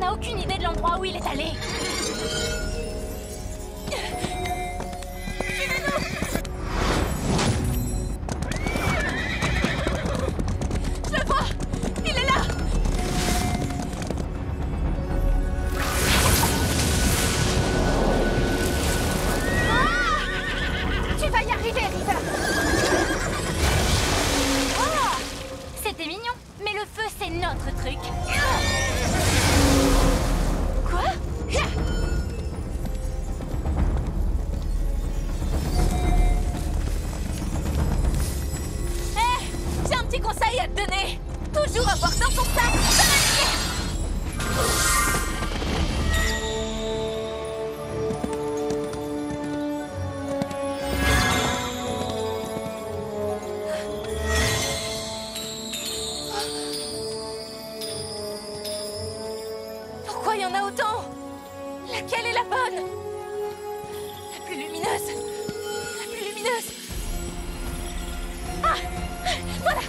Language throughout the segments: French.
n'a aucune idée de l'endroit où il est allé. Je le vois! Il est là! Ah! Tu vas y arriver, River! Oh! C'était mignon, mais le feu, c'est notre truc. Quoi? J'ai un petit conseil à te donner. Toujours avoir dans son sac. Pourquoi il y en a autant? Laquelle est la bonne? La plus lumineuse. La plus lumineuse. Ah! Voilà!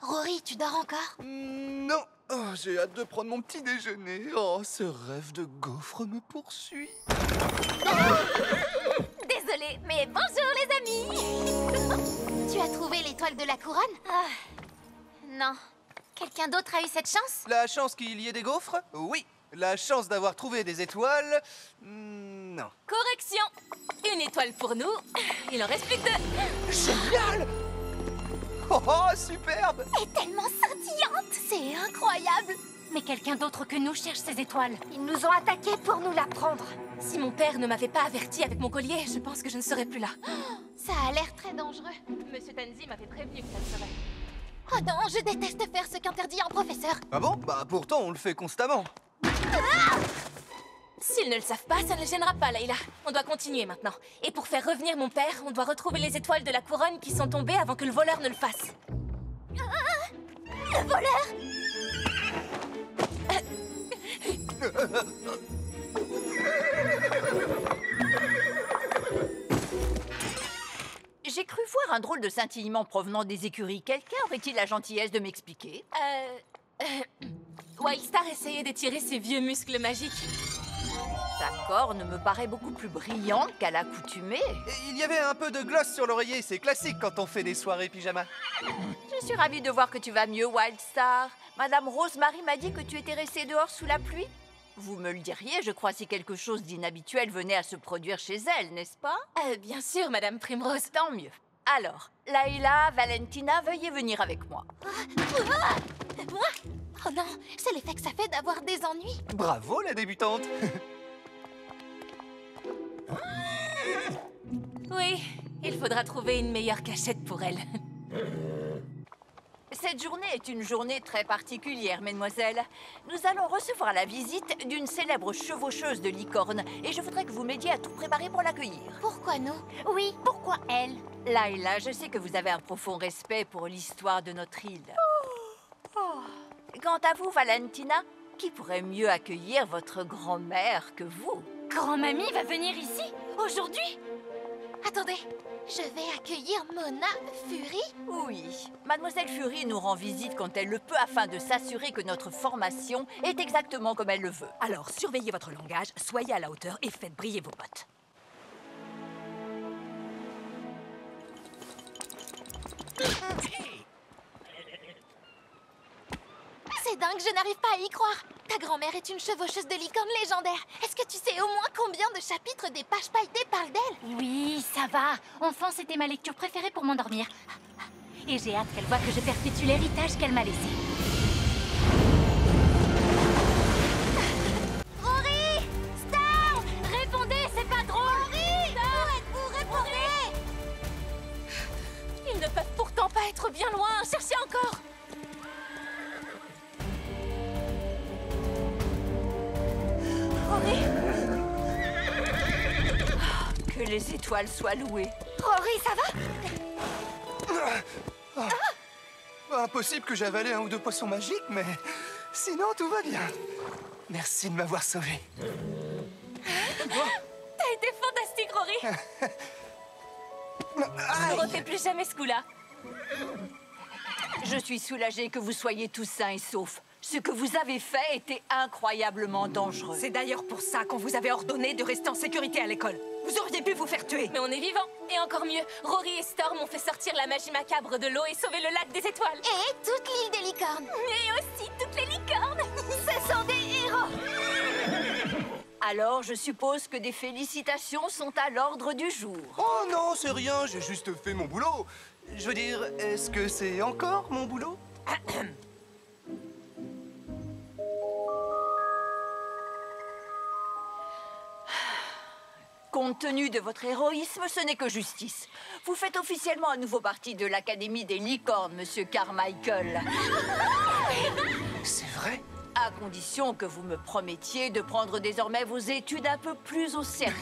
Rory, tu dors encore? Non. Oh, j'ai hâte de prendre mon petit déjeuner. Oh, ce rêve de gaufre me poursuit. Désolée, mais bonjour les amis. Tu as trouvé l'étoile de la couronne? Non. Quelqu'un d'autre a eu cette chance? La chance qu'il y ait des gaufres? Oui. La chance d'avoir trouvé des étoiles? Non. Correction. Une étoile pour nous. Il en reste plus que 2. Génial! Oh, superbe! Elle est tellement scintillante. C'est incroyable. Mais quelqu'un d'autre que nous cherche ces étoiles. Ils nous ont attaqués pour nous la prendre. Si mon père ne m'avait pas averti avec mon collier, je pense que je ne serais plus là. Ça a l'air très dangereux. Monsieur Tanzi m'avait prévenu que ça le serait. Oh non, je déteste faire ce qu'interdit un professeur. Ah bon? Bah pourtant, on le fait constamment. S'ils ne le savent pas, ça ne les gênera pas, Layla. On doit continuer maintenant. Et pour faire revenir mon père, on doit retrouver les étoiles de la couronne qui sont tombées avant que le voleur ne le fasse. Le voleur? J'ai cru voir un drôle de scintillement provenant des écuries. Quelqu'un aurait-il la gentillesse de m'expliquer? Wildstar essayait d'étirer ses vieux muscles magiques. Sa corne me paraît beaucoup plus brillante qu'à l'accoutumée. Et il y avait un peu de gloss sur l'oreiller, c'est classique quand on fait des soirées pyjama. Je suis ravie de voir que tu vas mieux, Wildstar. Madame Rosemary m'a dit que tu étais restée dehors sous la pluie. Vous me le diriez, je crois, si quelque chose d'inhabituel venait à se produire chez elle, n'est-ce pas? Bien sûr, Madame Primrose. Tant mieux. Alors, Layla, Valentina, veuillez venir avec moi. Moi? Oh non, c'est l'effet que ça fait d'avoir des ennuis. Bravo, la débutante. Oui, il faudra trouver une meilleure cachette pour elle. Cette journée est une journée très particulière, mesdemoiselles. Nous allons recevoir la visite d'une célèbre chevaucheuse de licorne et je voudrais que vous m'aidiez à tout préparer pour l'accueillir. Pourquoi nous? Oui, pourquoi elle? Layla, je sais que vous avez un profond respect pour l'histoire de notre île. Quant à vous, Valentina, qui pourrait mieux accueillir votre grand-mère que vous? Grand-mamie va venir ici? Aujourd'hui? Attendez, je vais accueillir Mona Fury? Oui, Mademoiselle Fury nous rend visite quand elle le peut afin de s'assurer que notre formation est exactement comme elle le veut. Alors, surveillez votre langage, soyez à la hauteur et faites briller vos bottes. C'est dingue, je n'arrive pas à y croire. Ta grand-mère est une chevaucheuse de licorne légendaire. Est-ce que tu sais au moins combien de chapitres des pages pailletées parlent d'elle? Oui, ça va. Enfant, c'était ma lecture préférée pour m'endormir. Et j'ai hâte qu'elle voie que je perpétue l'héritage qu'elle m'a laissé. Rory! Star! Répondez, c'est pas drôle! Rory! Star! Où êtes-vous? Répondez! Ils ne peuvent pourtant pas être bien loin. Cherchez encore! les étoiles soient louées. Rory, ça va? Impossible que j'avale un ou deux poissons magiques, mais sinon tout va bien. Merci de m'avoir sauvé. T'as été fantastique, Rory. Ne refais plus jamais ce coup-là. Je suis soulagée que vous soyez tous sains et saufs. Ce que vous avez fait était incroyablement dangereux. C'est d'ailleurs pour ça qu'on vous avait ordonné de rester en sécurité à l'école. Vous auriez pu vous faire tuer. Mais on est vivants. Et encore mieux, Rory et Storm ont fait sortir la magie macabre de l'eau et sauver le lac des étoiles. Et toute l'île des licornes. Et aussi toutes les licornes. Ce sont des héros. Alors, je suppose que des félicitations sont à l'ordre du jour. Oh non, c'est rien, j'ai juste fait mon boulot. Je veux dire, est-ce que c'est encore mon boulot? Compte tenu de votre héroïsme, ce n'est que justice. Vous faites officiellement à nouveau partie de l'Académie des licornes, Monsieur Carmichael. C'est vrai? À condition que vous me promettiez de prendre désormais vos études un peu plus au sérieux.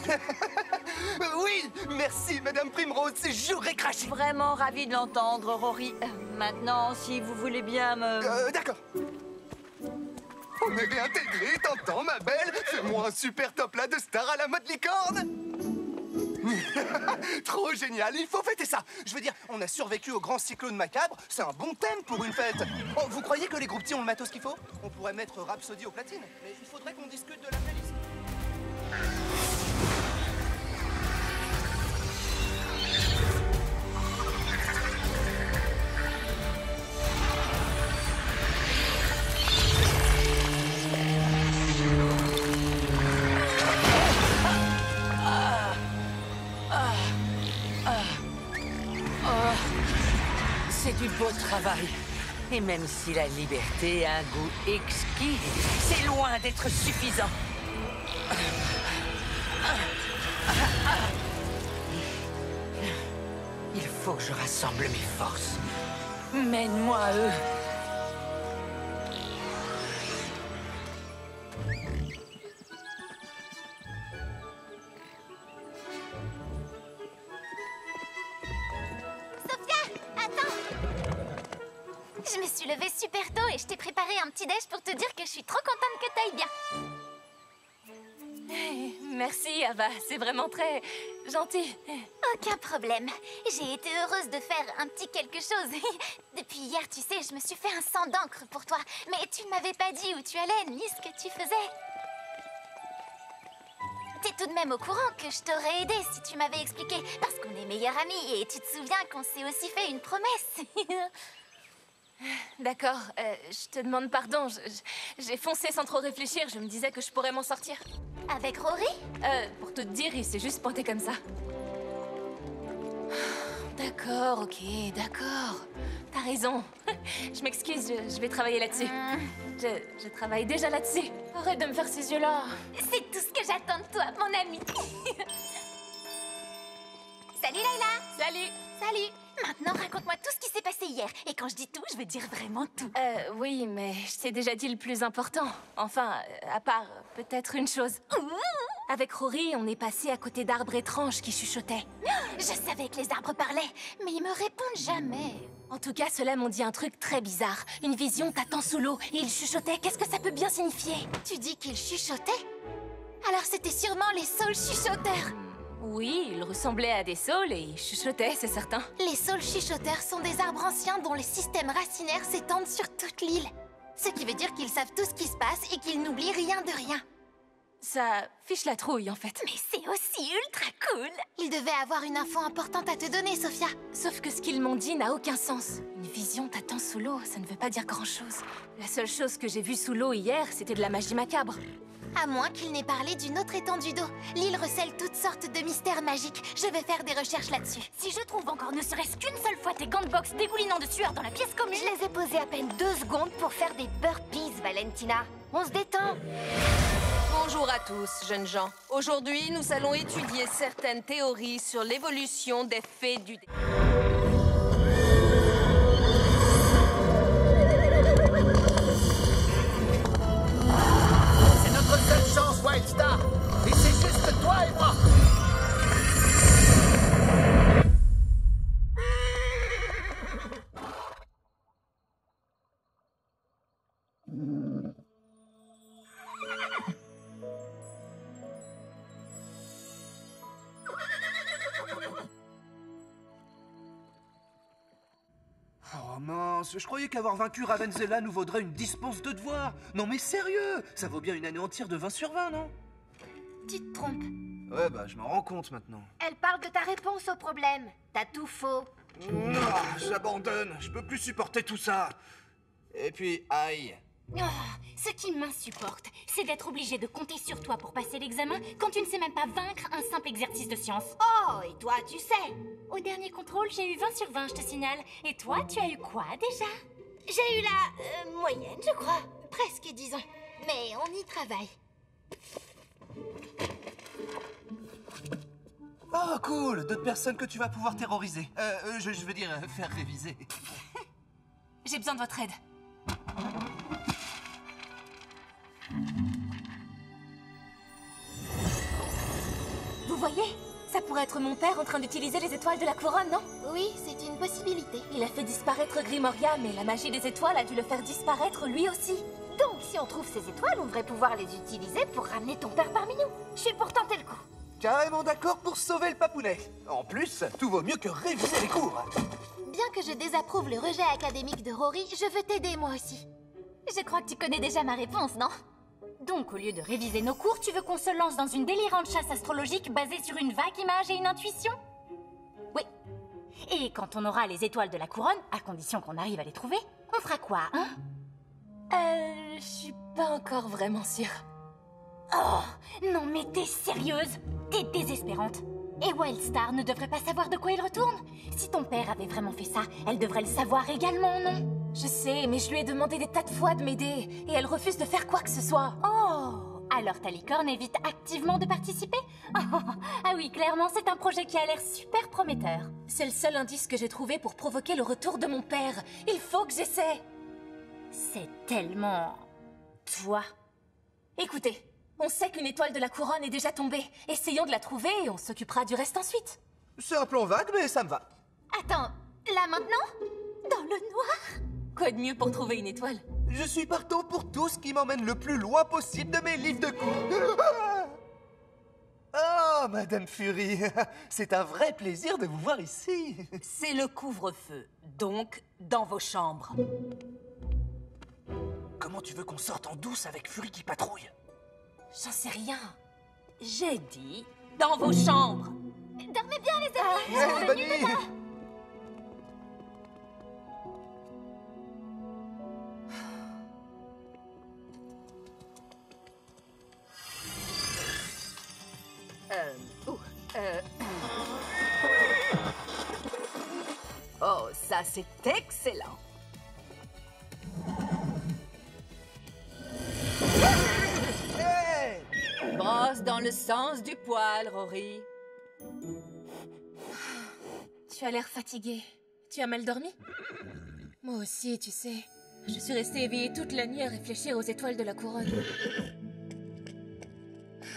Oui, merci, Madame Primrose, c'est juré craché. Vraiment ravi de l'entendre, Rory. Maintenant, si vous voulez bien me... D'accord. On est réintégrés, t'entends, ma belle? Fais-moi un super top là de star à la mode licorne. Trop génial, il faut fêter ça. Je veux dire, on a survécu au grand cyclone macabre, c'est un bon thème pour une fête. Oh, vous croyez que les groupes petits ont le matos qu'il faut? On pourrait mettre Rhapsody au platine, mais il faudrait qu'on discute de la playlist. C'est du beau travail. Et même si la liberté a un goût exquis, c'est loin d'être suffisant. Il faut que je rassemble mes forces. Mène-moi à eux. Je me suis levée super tôt et je t'ai préparé un petit déj pour te dire que je suis trop contente que t'ailles bien. Merci, Ava. C'est vraiment très gentil. Aucun problème. J'ai été heureuse de faire un petit quelque chose. Depuis hier, tu sais, je me suis fait un sang d'encre pour toi. Mais tu ne m'avais pas dit où tu allais, ni ce que tu faisais. T'es tout de même au courant que je t'aurais aidé si tu m'avais expliqué. Parce qu'on est meilleurs amis et tu te souviens qu'on s'est aussi fait une promesse. D'accord, je te demande pardon. J'ai foncé sans trop réfléchir. Je me disais que je pourrais m'en sortir. Avec Rory? Pour te dire, il s'est juste pointé comme ça. D'accord, ok, d'accord. T'as raison. Je m'excuse, je vais travailler là-dessus. Je travaille déjà là-dessus. Arrête de me faire ces yeux-là. C'est tout ce que j'attends de toi, mon ami. Salut, Layla. Salut. Salut. Maintenant, raconte-moi tout ce qui s'est passé hier. Et quand je dis tout, je veux dire vraiment tout. Oui, mais je t'ai déjà dit le plus important. Enfin, à part peut-être une chose. Avec Rory, on est passé à côté d'arbres étranges qui chuchotaient. Je savais que les arbres parlaient, mais ils me répondent jamais. En tout cas, ceux-là m'ont dit un truc très bizarre. Une vision t'attend sous l'eau et ils chuchotaient. Qu'est-ce que ça peut bien signifier? Tu dis qu'ils chuchotaient? Alors c'était sûrement les saules chuchoteurs. Oui, ils ressemblaient à des saules et ils chuchotaient, c'est certain. Les saules chuchoteurs sont des arbres anciens dont les systèmes racinaires s'étendent sur toute l'île. Ce qui veut dire qu'ils savent tout ce qui se passe et qu'ils n'oublient rien de rien. Ça fiche la trouille, en fait. Mais c'est aussi ultra cool. Ils devaient avoir une info importante à te donner, Sophia. Sauf que ce qu'ils m'ont dit n'a aucun sens. Une vision t'attend sous l'eau, ça ne veut pas dire grand-chose. La seule chose que j'ai vue sous l'eau hier, c'était de la magie macabre. À moins qu'il n'ait parlé d'une autre étendue d'eau. L'île recèle toutes sortes de mystères magiques. Je vais faire des recherches là-dessus. Si je trouve encore ne serait-ce qu'une seule fois tes gants de boxe dégoulinant de sueur dans la pièce commune... Je les ai posés à peine 2 secondes pour faire des burpees, Valentina. On se détend. Bonjour à tous, jeunes gens. Aujourd'hui, nous allons étudier certaines théories sur l'évolution des fées du... C'est notre seule chance, Wildstar. Et c'est juste toi et moi. Oh mince, je croyais qu'avoir vaincu Ravenzella nous vaudrait une dispense de devoirs. Non mais sérieux, ça vaut bien une année entière de 20 sur 20, non? Tu te trompes. Ouais, bah je m'en rends compte maintenant. Elle parle de ta réponse au problème. T'as tout faux. J'abandonne, je peux plus supporter tout ça. Et puis, aïe. Oh, ce qui m'insupporte, c'est d'être obligé de compter sur toi pour passer l'examen quand tu ne sais même pas vaincre un simple exercice de science. Oh, et toi, tu sais. Au dernier contrôle, j'ai eu 20 sur 20, je te signale. Et toi, tu as eu quoi déjà? J'ai eu la moyenne, je crois. Presque, disons. Mais on y travaille. Oh, cool, d'autres personnes que tu vas pouvoir terroriser. Je veux dire, faire réviser. J'ai besoin de votre aide. Vous voyez? Ça pourrait être mon père en train d'utiliser les étoiles de la couronne, non? Oui, c'est une possibilité. Il a fait disparaître Grimoria, mais la magie des étoiles a dû le faire disparaître lui aussi. Donc, si on trouve ces étoiles, on devrait pouvoir les utiliser pour ramener ton père parmi nous. Je suis pour tenter le coup. Carrément d'accord pour sauver le papounet. En plus, tout vaut mieux que réviser les cours. Bien que je désapprouve le rejet académique de Rory, je veux t'aider moi aussi. Je crois que tu connais déjà ma réponse, non? Donc, au lieu de réviser nos cours, tu veux qu'on se lance dans une délirante chasse astrologique basée sur une vague image et une intuition? Oui. Et quand on aura les étoiles de la couronne, à condition qu'on arrive à les trouver, on fera quoi, hein? Je suis pas encore vraiment sûre. Oh, non mais t'es sérieuse? T'es désespérante. Et Wildstar ne devrait pas savoir de quoi il retourne? Si ton père avait vraiment fait ça, elle devrait le savoir également, non? Je sais, mais je lui ai demandé des tas de fois de m'aider, et elle refuse de faire quoi que ce soit. Oh, alors ta licorne évite activement de participer? Oh, ah oui, clairement, c'est un projet qui a l'air super prometteur. C'est le seul indice que j'ai trouvé pour provoquer le retour de mon père. Il faut que j'essaie. C'est tellement... toi. Écoutez, on sait qu'une étoile de la couronne est déjà tombée. Essayons de la trouver et on s'occupera du reste ensuite. C'est un plan vague, mais ça me va. Attends, là maintenant? Dans le noir? Quoi de mieux pour trouver une étoile? Je suis partant pour tout ce qui m'emmène le plus loin possible de mes livres de cours. Oh, Madame Fury, c'est un vrai plaisir de vous voir ici. C'est le couvre-feu, donc dans vos chambres. Comment tu veux qu'on sorte en douce avec Fury qui patrouille? J'en sais rien. J'ai dit dans vos chambres. Dormez bien, les amis! Bonne nuit. Oh, ça c'est excellent. Hey! Brosse dans le sens du poil, Rory. Tu as l'air fatiguée. Tu as mal dormi? Moi aussi, tu sais. Je suis restée éveillée toute la nuit à réfléchir aux étoiles de la couronne.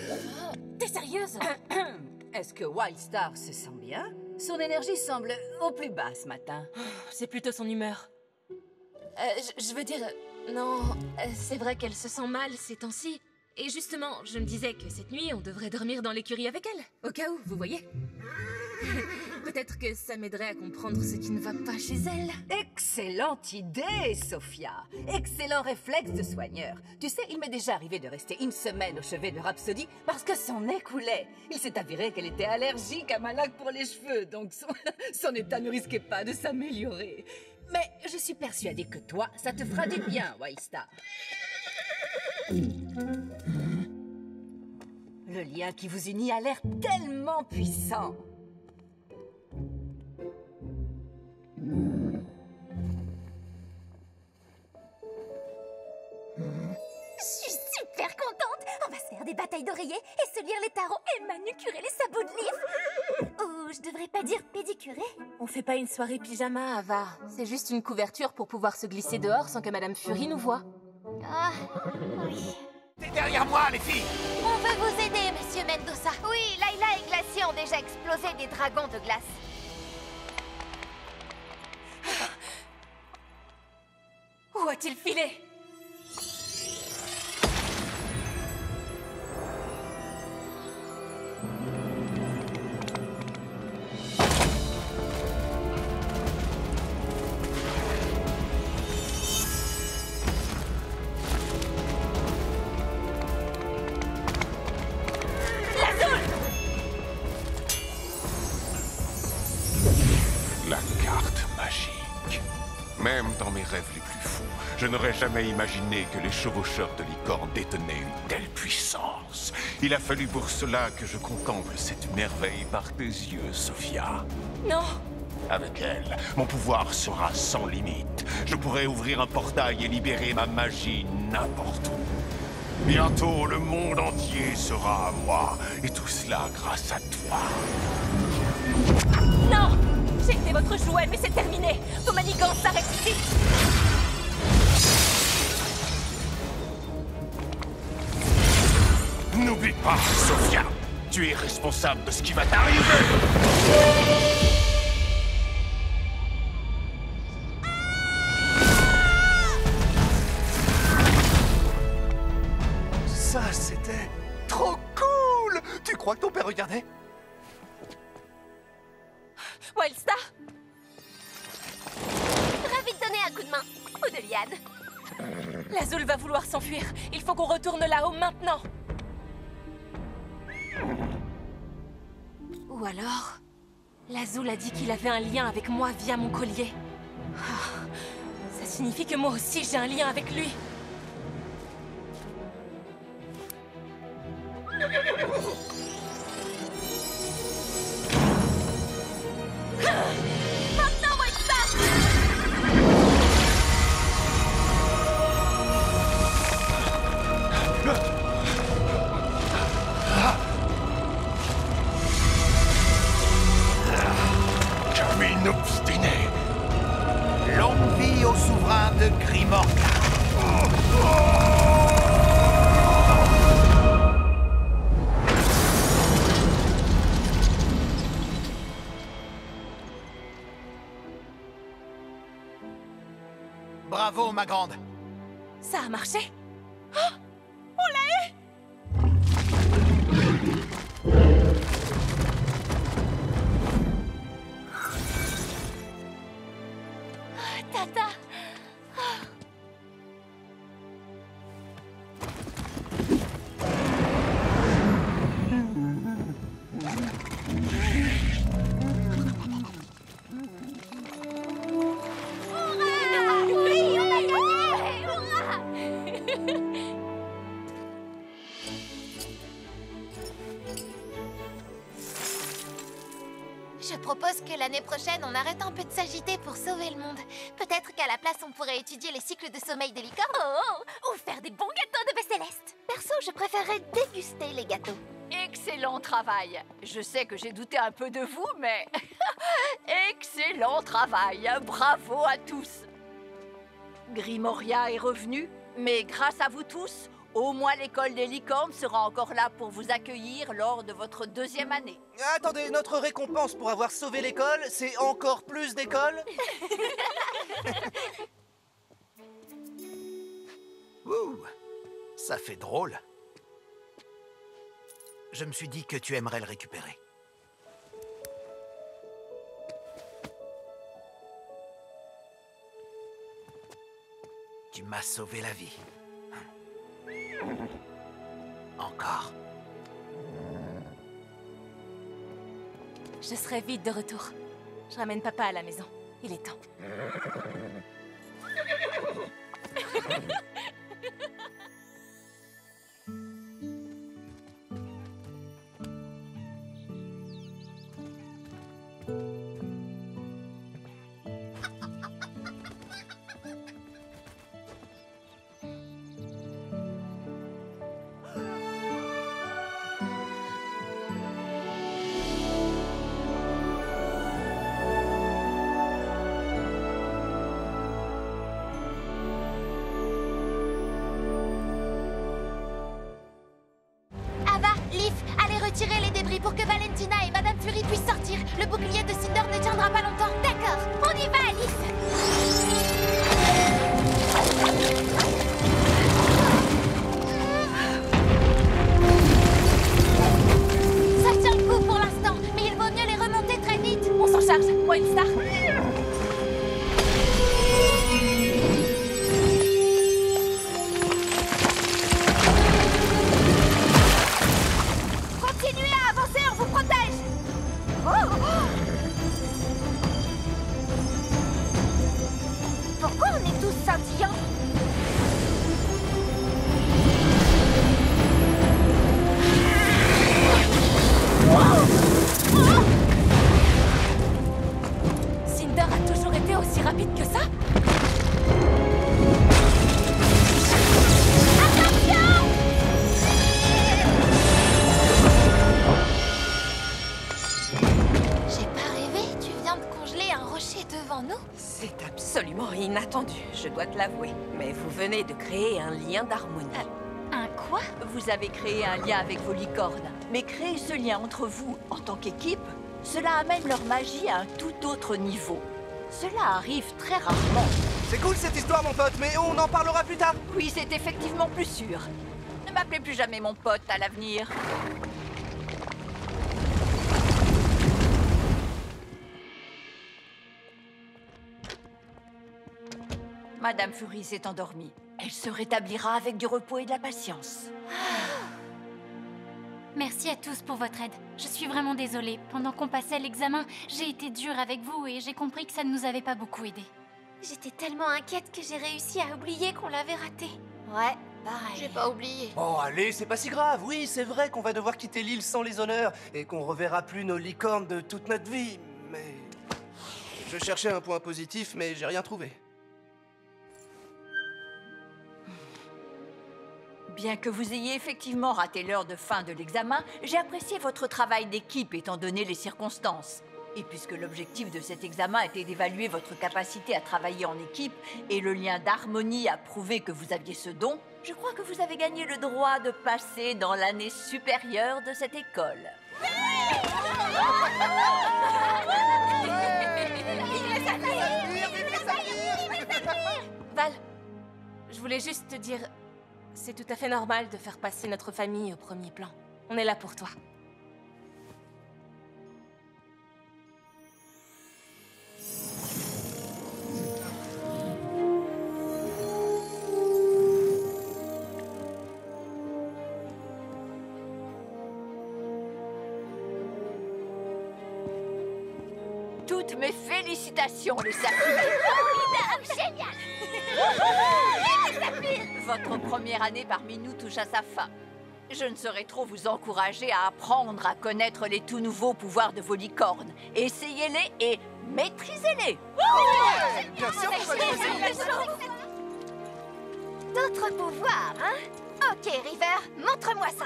Oh, t'es sérieuse? Est-ce que Wildstar se sent bien? Son énergie semble au plus bas ce matin. C'est plutôt son humeur. Je veux dire... non, c'est vrai qu'elle se sent mal ces temps-ci. Et justement, je me disais que cette nuit, on devrait dormir dans l'écurie avec elle. Au cas où, vous voyez. Peut-être que ça m'aiderait à comprendre ce qui ne va pas chez elle. Excellente idée, Sophia. Excellent réflexe de soigneur. Tu sais, il m'est déjà arrivé de rester une semaine au chevet de Rhapsody parce que son nez coulait. Il s'est avéré qu'elle était allergique à ma laque pour les cheveux, donc son état ne risquait pas de s'améliorer. Mais je suis persuadée que toi, ça te fera du bien, Wildstar. Le lien qui vous unit a l'air tellement puissant. Je suis super contente! On va se faire des batailles d'oreillers et se lire les tarots et manucurer les sabots de livres! Ou je devrais pas dire pédicurer? On fait pas une soirée pyjama, Ava. C'est juste une couverture pour pouvoir se glisser dehors sans que Madame Fury nous voie. Ah, oui. T'es derrière moi, les filles! On veut vous aider, Monsieur Mendoza. Oui, Layla et Glacier ont déjà explosé des dragons de glace. Où a-t-il filé? mes rêves les plus fous, je n'aurais jamais imaginé que les chevaucheurs de licorne détenaient une telle puissance. Il a fallu pour cela que je contemple cette merveille par tes yeux, Sophia. Non! Avec elle, mon pouvoir sera sans limite. Je pourrai ouvrir un portail et libérer ma magie n'importe où. Bientôt, le monde entier sera à moi, et tout cela grâce à toi. Non! J'ai été votre jouet, mais c'est terminé! Vos manigances s'arrêtent ici! N'oublie pas, Sophia, tu es responsable de ce qui va t'arriver! Ça, c'était trop cool! Tu crois que ton père regardait? Wildstar! Ravi de donner un coup de main. Ou de liane. L'Azul va vouloir s'enfuir. Il faut qu'on retourne là-haut maintenant. Ou alors, l'Azul a dit qu'il avait un lien avec moi via mon collier. Ah, ça signifie que moi aussi j'ai un lien avec lui. Maintenant, Wildstar! Gamine obstinée! Longue vie au souverain de Grimorca. Bravo, ma grande. Ça a marché? Tata. Oui, on a gagné! Hurrah! Je propose que l'année prochaine, on arrête un peu de s'agiter pour sauver le monde. Peut-être qu'à la place, on pourrait étudier les cycles de sommeil des licornes. Ou faire des bons gâteaux de baie céleste. Perso, je préférerais déguster les gâteaux. Excellent travail. Je sais que j'ai douté un peu de vous, mais... excellent travail. Bravo à tous. Grimoria est revenu, mais grâce à vous tous, au moins l'école des licornes sera encore là pour vous accueillir lors de votre 2e année. Attendez, notre récompense pour avoir sauvé l'école, c'est encore plus d'école? Ouh, ça fait drôle. Je me suis dit que tu aimerais le récupérer. Tu m'as sauvé la vie. Encore. Je serai vite de retour. Je ramène papa à la maison. Il est temps. Retirez les débris pour que Valentina et Madame Fury puissent sortir. Le bouclier de Cinder ne tiendra pas longtemps. D'accord, on y va, Alice. Ça tient le coup pour l'instant, mais il vaut mieux les remonter très vite. On s'en charge. Wildstar. Continuez à avancer, on vous protège. je dois te l'avouer. Mais vous venez de créer un lien d'harmonie. Un quoi? Vous avez créé un lien avec vos licornes. Mais créer ce lien entre vous en tant qu'équipe, cela amène leur magie à un tout autre niveau. Cela arrive très rarement. C'est cool cette histoire, mon pote, mais on en parlera plus tard. Oui, c'est effectivement plus sûr. Ne m'appelez plus jamais mon pote à l'avenir. Madame Fury s'est endormie. Elle se rétablira avec du repos et de la patience. Merci à tous pour votre aide. Je suis vraiment désolée. Pendant qu'on passait l'examen, j'ai été dure avec vous et j'ai compris que ça ne nous avait pas beaucoup aidés. J'étais tellement inquiète que j'ai réussi à oublier qu'on l'avait raté. Ouais, pareil. J'ai pas oublié. Oh, allez, c'est pas si grave. Oui, c'est vrai qu'on va devoir quitter l'île sans les honneurs et qu'on reverra plus nos licornes de toute notre vie. Mais... je cherchais un point positif, mais j'ai rien trouvé. Bien que vous ayez effectivement raté l'heure de fin de l'examen, j'ai apprécié votre travail d'équipe étant donné les circonstances. Et puisque l'objectif de cet examen était d'évaluer votre capacité à travailler en équipe et le lien d'harmonie a prouvé que vous aviez ce don, je crois que vous avez gagné le droit de passer dans l'année supérieure de cette école. Val, je voulais juste te dire... c'est tout à fait normal de faire passer notre famille au premier plan. On est là pour toi. Toutes mes félicitations, les saphirs. Génial. Votre première année parmi nous touche à sa fin. Je ne saurais trop vous encourager à apprendre à connaître les tout nouveaux pouvoirs de vos licornes. Essayez-les et maîtrisez-les. Bien sûr qu'on va le essayer. D'autres pouvoirs, hein? Ok, River, montre-moi ça.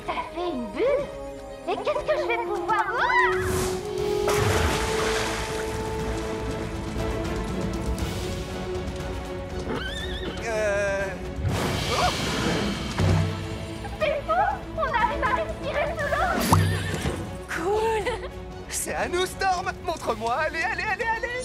Ça fait une bulle? Et qu'est-ce que je vais pouvoir... C'est fou! On arrive à respirer sous l'eau! Cool! C'est à nous, Storm! Montre-moi! Allez, allez, allez, allez!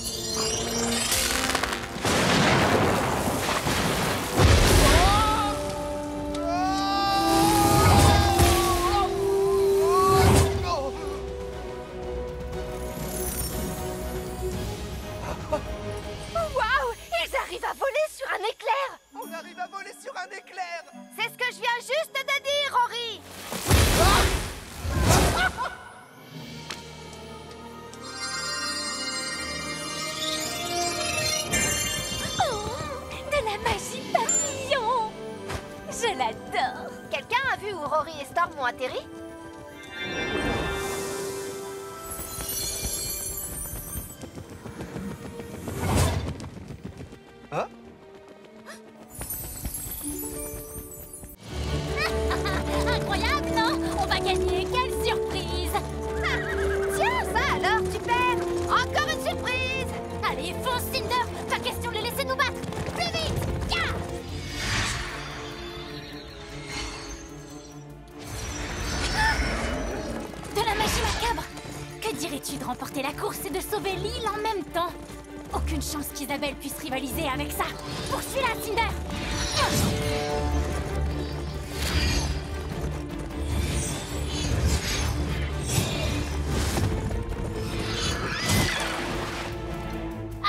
Waouh! Ils arrivent à voler sur un éclair! On arrive à voler sur un éclair! C'est ce que je viens juste de dire, Rory! De la magie papillon. Je l'adore. Quelqu'un a vu où Rory et Storm ont atterri? Hein? Incroyable, non? On va gagner. Quelle surprise. Tiens, ça alors, super! Encore une surprise! Allez, fonce, Cinder. Pas question de les laisser nous battre. Plus vite. Yeah. De la magie macabre. Que dirais-tu de remporter la course et de sauver l'île en même temps? Aucune chance qu'Isabelle puisse rivaliser avec ça. Poursuis-la, Cinder.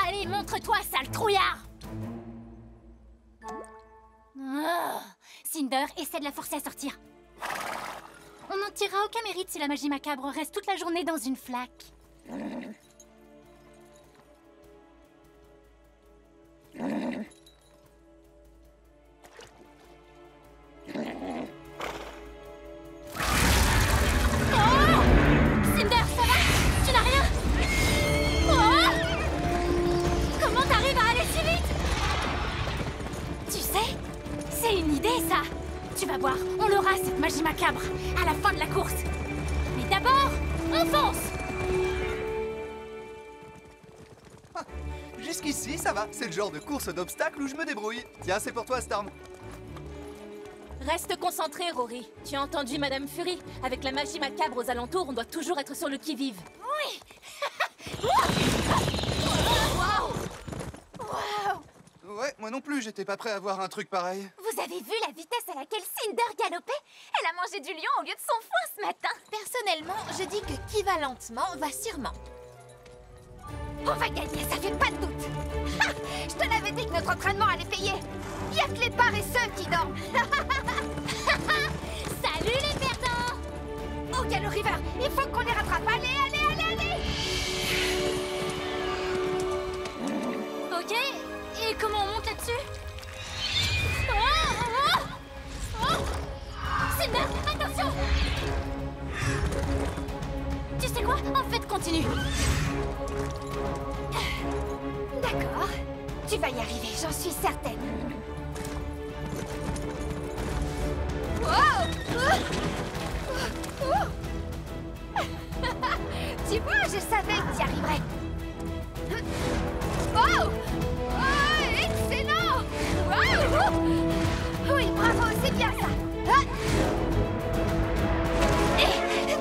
Allez, montre-toi, sale trouillard. Oh. Cinder, essaie de la forcer à sortir. On n'en tirera aucun mérite si la magie macabre reste toute la journée dans une flaque. Cinder, ça va? Tu n'as rien? Oh! Comment t'arrives à aller si vite? Tu sais, c'est aura cette magie macabre à la fin de la course. Mais d'abord, on fonce. Jusqu'ici, ça va. C'est le genre de course d'obstacles où je me débrouille. Tiens, c'est pour toi, Storm. Reste concentré, Rory. Tu as entendu Madame Fury? Avec la magie macabre aux alentours, on doit toujours être sur le qui-vive. Oui. Wow. Ouais, moi non plus, j'étais pas prêt à voir un truc pareil. Vous avez vu la vitesse à laquelle Cinder galopait? Elle a mangé du lion au lieu de son foin ce matin. Personnellement, je dis que qui va lentement va sûrement. On va gagner, ça fait pas de doute. Ha! Je te l'avais dit que notre entraînement allait payer. Y a que les paresseux qui dorment. Salut les perdants! Oh, Galo River, il faut qu'on les rattrape. Allez, allez, allez, allez! Ok, et comment on monte là-dessus? Cinder, attention! Tu sais quoi? En fait, continue. D'accord. Tu vas y arriver, j'en suis certaine. Tu vois, je savais que tu y arriverais. Oh! Excellent! Oui, bravo, c'est bien ça.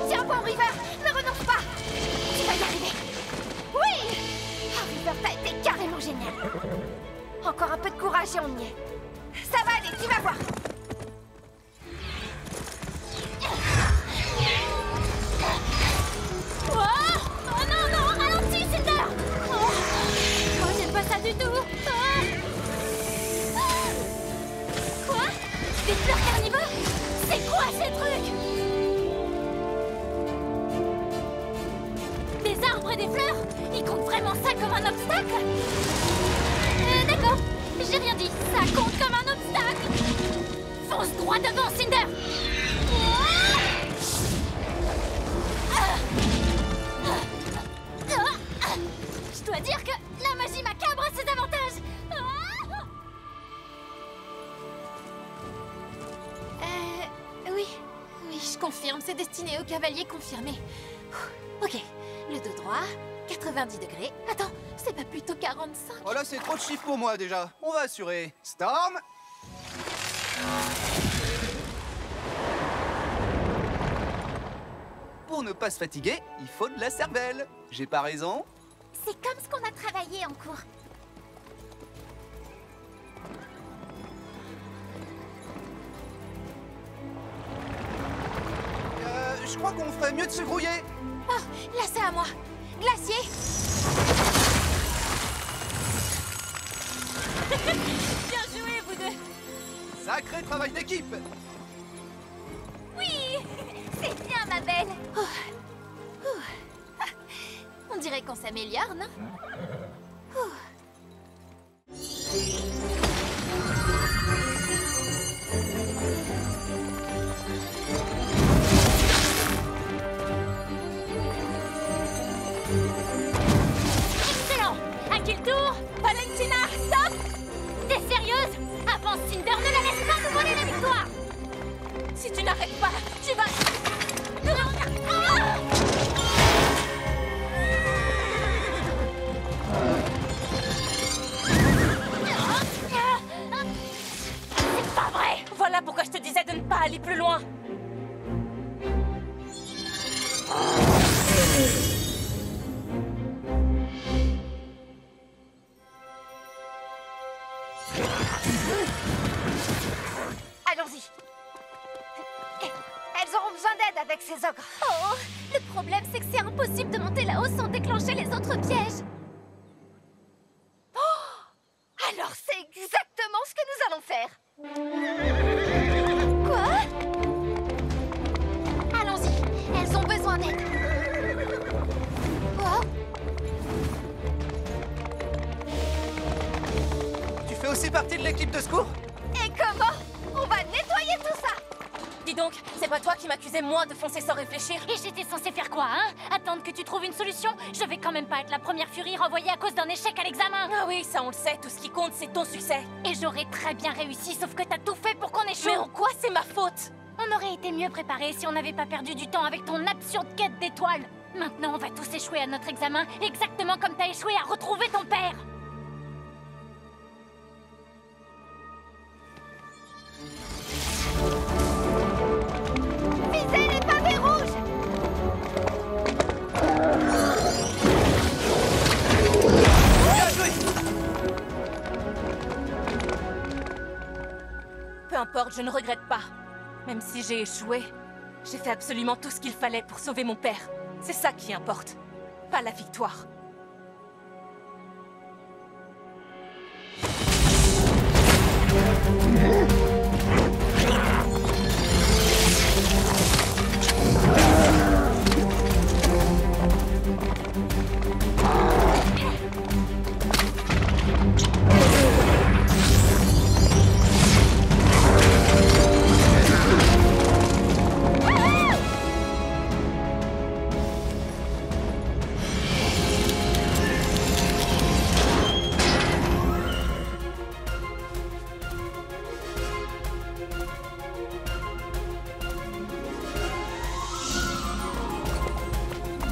Tiens bon, River, ne renonce pas. Tu vas y arriver. Oui! Oh, River, t'as été carrément génial. Encore un peu de courage et on y est. Ça va aller, tu vas voir. Oh non, non, ralentis, Cinder! Oh, j'aime pas ça du tout! Quoi? Des fleurs carnivores? C'est quoi ces trucs? Des arbres et des fleurs? Ils comptent vraiment ça comme un obstacle? D'accord, j'ai rien dit. Ça compte comme un obstacle! Fonce droit devant, Cinder! Je dois dire que la magie macabre a ses avantages. Oui, je confirme, c'est destiné aux cavaliers confirmés. Ok, le dos droit, 90 degrés. Attends, c'est pas plutôt 45? Oh là, c'est trop de chiffres pour moi déjà. On va assurer. Storm! Pour ne pas se fatiguer, il faut de la cervelle. J'ai pas raison? C'est comme ce qu'on a travaillé en cours. Je crois qu'on ferait mieux de se grouiller. Oh, là c'est à moi. Glacier. Bien joué, vous deux. Sacré travail d'équipe. Oui, c'est bien, ma belle. On dirait qu'on s'améliore, non? Excellent! À qui le tour? Valentina, stop! T'es sérieuse? Avance, Cinder, ne la laisse pas nous voler la victoire! Si tu n'arrêtes pas, tu vas... C'est pas vrai! Voilà pourquoi je te disais de ne pas aller plus loin! Allons-y. Elles auront besoin d'aide avec ces ogres. Oh, le problème, c'est que c'est impossible de monter là-haut sans déclencher les autres pièges. Oh, alors c'est exactement ce que nous allons faire. Quoi? Allons-y, elles ont besoin d'aide. Oh, Tu fais aussi partie de l'équipe de secours? et comment? On va nettoyer tout ça. Dis donc, c'est pas toi qui m'accusais moi de foncer sans réfléchir? Et j'étais censée faire quoi, hein? Attendre que tu trouves une solution? Je vais quand même pas être la première Fury renvoyée à cause d'un échec à l'examen. Ah oui, ça on le sait, tout ce qui compte c'est ton succès. Et j'aurais très bien réussi, sauf que t'as tout fait pour qu'on échoue. Mais en quoi c'est ma faute? On aurait été mieux préparés si on n'avait pas perdu du temps avec ton absurde quête d'étoiles. Maintenant, on va tous échouer à notre examen, exactement comme t'as échoué à retrouver ton père. Visez les pavés rouges! Peu importe, je ne regrette pas. Même si j'ai échoué, j'ai fait absolument tout ce qu'il fallait pour sauver mon père. C'est ça qui importe, pas la victoire.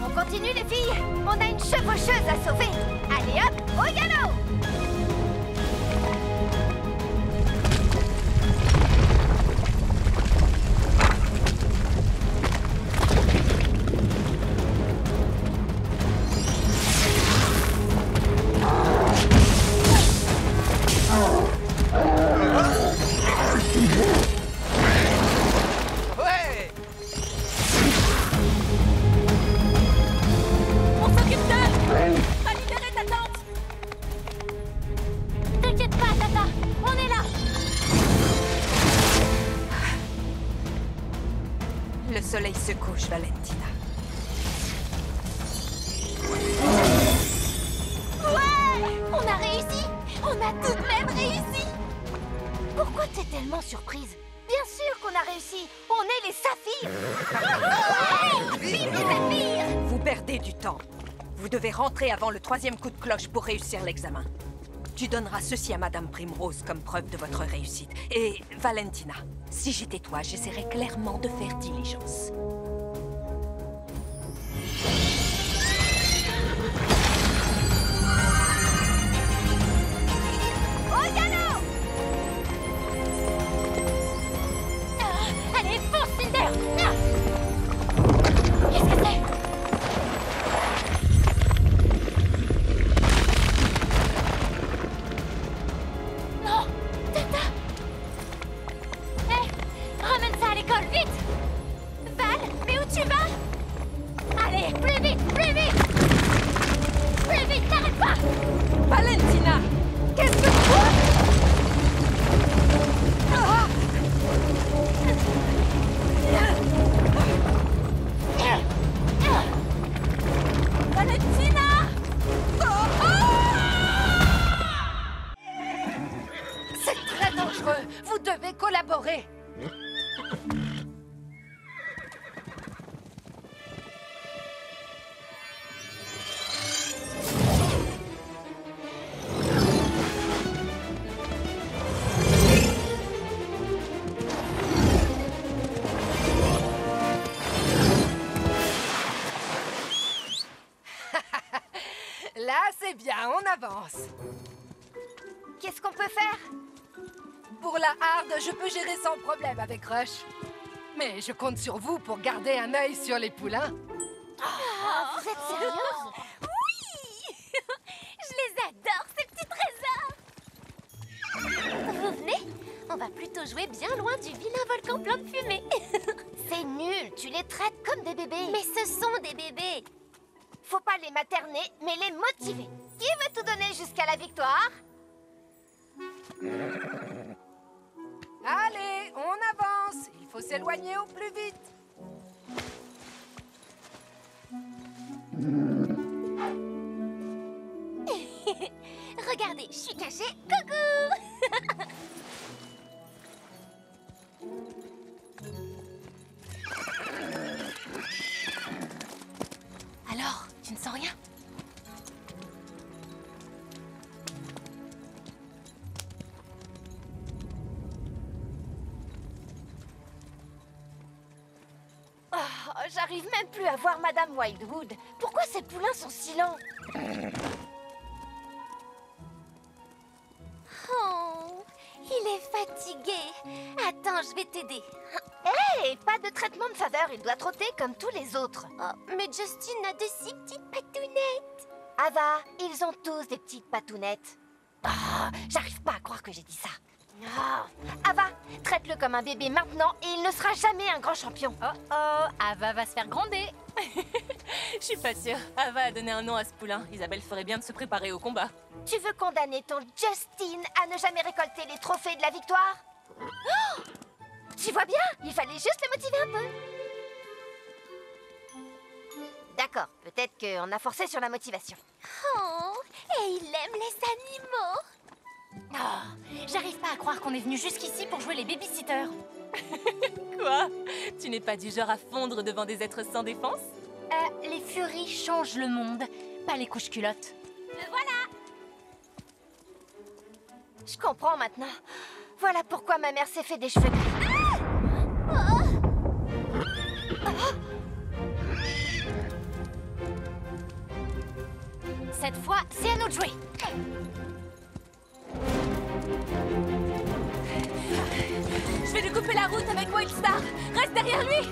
On continue les filles! On a une chevaucheuse à sauver! Allez hop, au galop! Ouais! On s'occupe d'eux! Va libérer ta tante! T'inquiète pas, Tata, on est là. Le soleil se couche, Valentina. Ouais! On a réussi! On a tout de même réussi! Pourquoi t'es tellement surprise? Bien sûr qu'on a réussi! On est les saphirs! Vive les saphirs! Vous perdez du temps. Vous devez rentrer avant le 3e coup de cloche pour réussir l'examen. Tu donneras ceci à Madame Primrose comme preuve de votre réussite. Et Valentina, si j'étais toi, j'essaierais clairement de faire diligence. Au galop! Allez, fonce, Cinder! Qu'est-ce que c'est? Non! Tata! Hé! Ramène ça à l'école, vite! Val, mais où tu vas? Allez, plus vite, plus vite! Plus vite, t'arrêtes pas! Valentina! Qu'est-ce que tu fais? Valentina! C'est très dangereux. Vous devez collaborer. Là, c'est bien, on avance. Qu'est-ce qu'on peut faire? Pour la harde, je peux gérer sans problème avec Rush. Mais je compte sur vous pour garder un œil sur les poulains. Vous êtes sérieuse? Oui! Je les adore, ces petits trésors! Vous venez? On va plutôt jouer bien loin du vilain volcan plein de fumée. C'est nul, tu les traites comme des bébés. Mais ce sont des bébés. Faut pas les materner, mais les motiver. Qui veut tout donner jusqu'à la victoire? Allez, on avance. Il faut s'éloigner au plus vite. Regardez, je suis cachée. Coucou! Alors, tu ne sens rien? j'arrive même plus à voir Madame Wildwood. Pourquoi ces poulains sont si lents? Oh, il est fatigué. Attends, je vais t'aider. Hé, pas de traitement de faveur, il doit trotter comme tous les autres. Oh, mais Justin a de si petites patounettes. Ava, ils ont tous des petites patounettes. Ah, j'arrive pas à croire que j'ai dit ça. Ah. Ava, traite-le comme un bébé maintenant et il ne sera jamais un grand champion. Oh oh, Ava va se faire gronder. Je suis pas sûre. Ava a donné un nom à ce poulain. Isabelle ferait bien de se préparer au combat. Tu veux condamner ton Justin à ne jamais récolter les trophées de la victoire? Oh, tu vois bien, il fallait juste le motiver un peu. D'accord, peut-être qu'on a forcé sur la motivation. Oh, et il aime les animaux. Oh, j'arrive pas à croire qu'on est venu jusqu'ici pour jouer les babysitters. Quoi? Tu n'es pas du genre à fondre devant des êtres sans défense? Les furies changent le monde, pas les couches-culottes. Le voilà. Je comprends maintenant. Voilà pourquoi ma mère s'est fait des cheveux gris. Cette fois, c'est à nous de jouer. Je vais lui couper la route avec Wildstar. Reste derrière lui.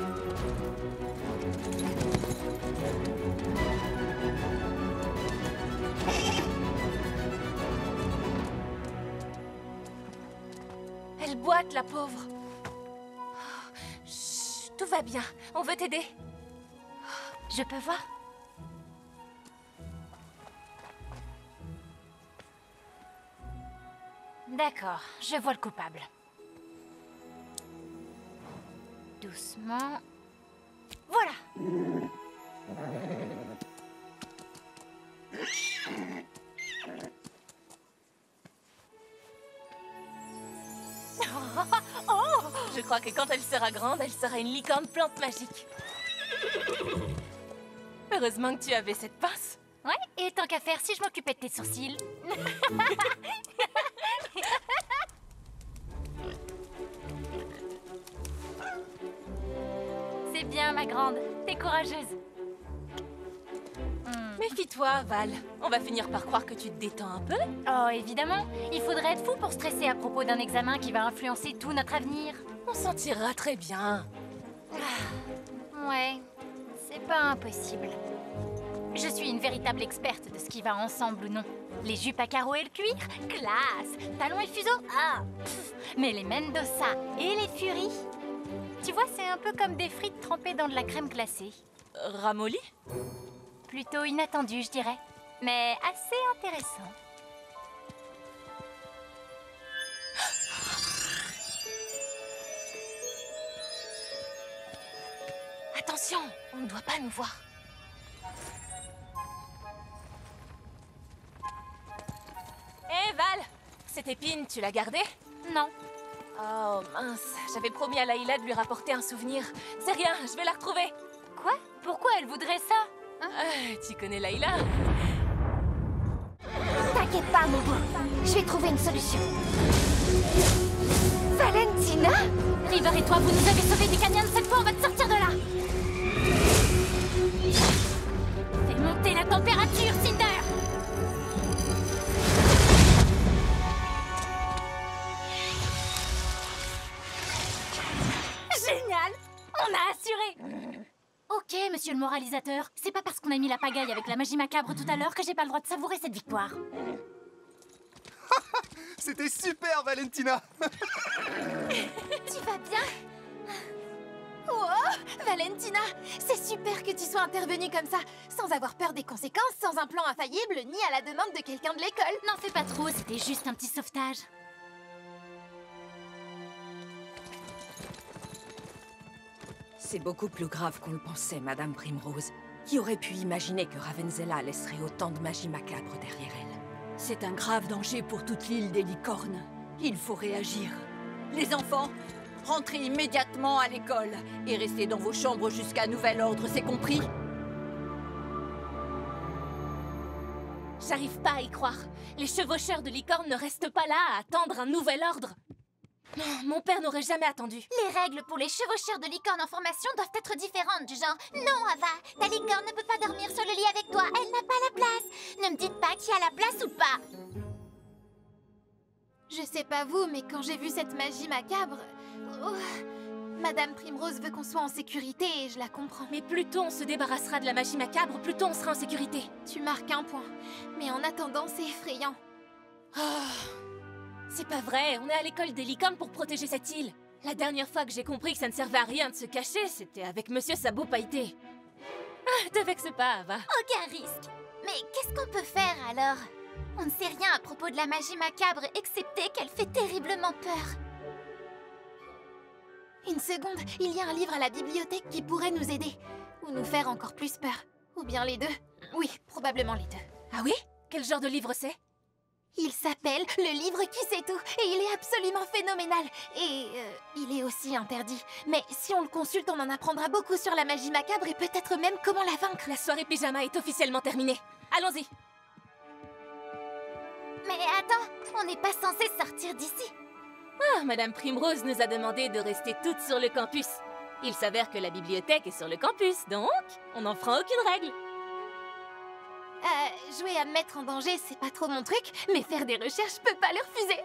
Elle boite, la pauvre. Chut, tout va bien. On veut t'aider. Je peux voir? D'accord, je vois le coupable. Doucement. Voilà. Je crois que quand elle sera grande, elle sera une licorne plante magique. Heureusement que tu avais cette pince. Ouais, et tant qu'à faire, si je m'occupais de tes sourcils. C'est bien, ma grande. T'es courageuse. Méfie-toi, Val. On va finir par croire que tu te détends un peu. Oh, évidemment. Il faudrait être fou pour stresser à propos d'un examen qui va influencer tout notre avenir. On s'en tirera très bien. Ouais, c'est pas impossible. Je suis une véritable experte de ce qui va ensemble ou non. Les jupes à carreaux et le cuir, classe. Talons et fuseaux, ah, pff. Mais les Mendoza et les Furies, tu vois, c'est un peu comme des frites trempées dans de la crème glacée. Ramolli? Plutôt inattendu, je dirais, mais assez intéressant. Attention, on ne doit pas nous voir. Hé, Val, cette épine, tu l'as gardée? Non. Oh mince, j'avais promis à Layla de lui rapporter un souvenir. C'est rien, je vais la retrouver. Quoi? Pourquoi elle voudrait ça? Tu connais Layla? T'inquiète pas, Momo. Je vais trouver une solution. Valentina? River et toi, vous nous avez sauvés du canyon. Cette fois, on va te sortir de là. Fais monter la température, Cinder. Génial! On a assuré! Ok, monsieur le moralisateur, c'est pas parce qu'on a mis la pagaille avec la magie macabre tout à l'heure que j'ai pas le droit de savourer cette victoire. C'était super, Valentina. Tu vas bien? Oh, Valentina, c'est super que tu sois intervenue comme ça, sans avoir peur des conséquences, sans un plan infaillible, ni à la demande de quelqu'un de l'école. N'en fais pas trop, c'était juste un petit sauvetage. C'est beaucoup plus grave qu'on le pensait, Madame Primrose. Qui aurait pu imaginer que Ravenzella laisserait autant de magie macabre derrière elle? C'est un grave danger pour toute l'île des licornes. Il faut réagir. Les enfants, rentrez immédiatement à l'école et restez dans vos chambres jusqu'à nouvel ordre, c'est compris? J'arrive pas à y croire. Les chevaucheurs de licorne ne restent pas là à attendre un nouvel ordre. Mon père n'aurait jamais attendu. Les règles pour les chevaucheurs de licorne en formation doivent être différentes, du genre « Non, Ava, ta licorne ne peut pas dormir sur le lit avec toi, elle n'a pas la place. Ne me dites pas qui a la place ou pas. » Je sais pas vous, mais quand j'ai vu cette magie macabre... oh, Madame Primrose veut qu'on soit en sécurité et je la comprends. Mais plus tôt on se débarrassera de la magie macabre, plus tôt on sera en sécurité. Tu marques un point. Mais en attendant, c'est effrayant. C'est pas vrai, on est à l'école des licornes pour protéger cette île. La dernière fois que j'ai compris que ça ne servait à rien de se cacher, c'était avec Monsieur Sabot Pailleté. Te vexe pas, Ava. Aucun risque. Mais qu'est-ce qu'on peut faire alors? On ne sait rien à propos de la magie macabre, excepté qu'elle fait terriblement peur. Une seconde, il y a un livre à la bibliothèque qui pourrait nous aider. Ou nous faire encore plus peur. Ou bien les deux. Oui, probablement les deux. Ah oui? Quel genre de livre c'est? Il s'appelle Le Livre qui sait tout, et il est absolument phénoménal. Et il est aussi interdit. Mais si on le consulte, on en apprendra beaucoup sur la magie macabre et peut-être même comment la vaincre. La soirée pyjama est officiellement terminée. Allons-y. Mais attends, on n'est pas censé sortir d'ici. Ah, Madame Primrose nous a demandé de rester toutes sur le campus. Il s'avère que la bibliothèque est sur le campus, donc on n'enfreint aucune règle. Jouer à me mettre en danger, c'est pas trop mon truc, mais faire des recherches, je peux pas le refuser.